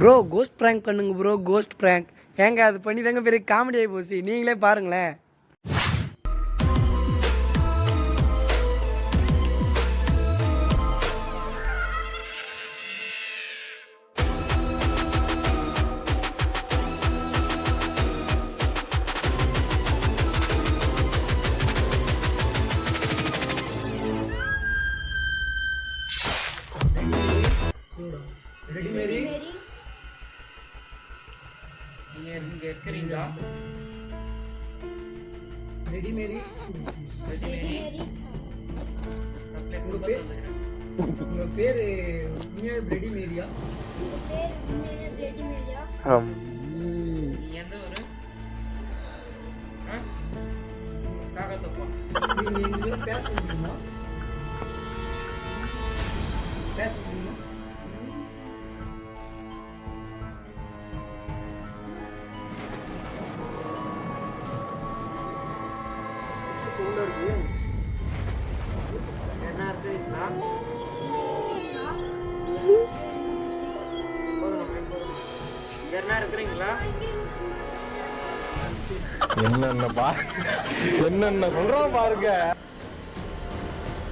Bro cost prank பண்ணுங்க bro, cost prank. ஏங்க அது பண்ணி தாங்க பெரிய காமெடி ஆகி போச்சு, நீங்களே பாருங்களேன். ரெடி மேரி, நீங்க இருக்கிறீங்களா? ரெடி மேரி, ரெடி மேரி. உங்க பேரு ரெடி மேரியா? நீ எந்த ஊரு? காகத்தப்பா. நீங்க எங்க பேச முடியுமா? பேச முடியுமா? என்ன இருக்குங்களா? என்ன இருக்கிறீங்களா? என்னென்ன சொல்றோம் பாருங்க.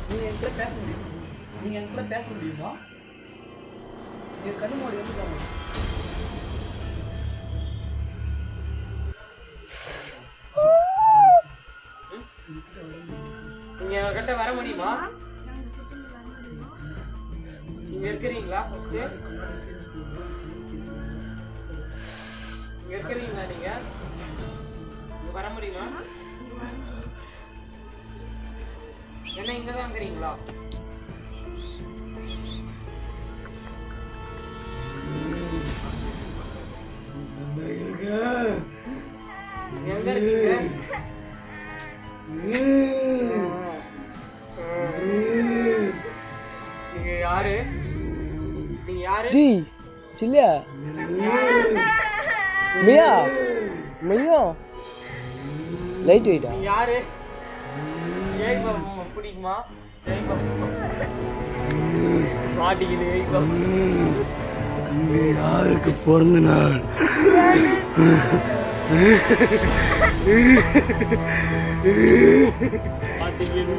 நீங்க என்கிட்ட பேச முடியுமா? நீங்க என்கிட்ட பேச முடியுமா? நீங்க கண்ணு மூடி வந்து பாருங்க. நீங்க கிட்ட வர முடியுமா? நீங்க இருக்கிறீங்களா? ஃபர்ஸ்ட் நீங்க இருக்கிறீங்களா? நீங்க வர முடியுமா? என்ன இங்கதான் இருக்கிறீங்களா? எங்க இருக்கீங்க? நீங்க யாரு? நீங்க யாரு? जी चिल्लिया मिया मिया லைட் வெயிட்டா? நீங்க யாரு? ஏய் பாப்பா பிடிக்குமா? ஏய் பாப்பா மாட்டிக்கிது. ஏய் பாப்பா இங்க யாருக்கு பிறந்த நாள்? மாட்டிக்கிது.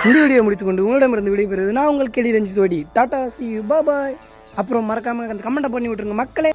இந்த வீடியோ முடித்துக்கொண்டு உங்களிடமிருந்து விடைபெறுவது நான் உங்களுக்கு கேடி ரஞ்சித் ஓடி. Tata, see you, bye bye. அப்புறம் மறக்காம அந்த கமெண்ட் பண்ணி விட்டுருங்க மக்களே.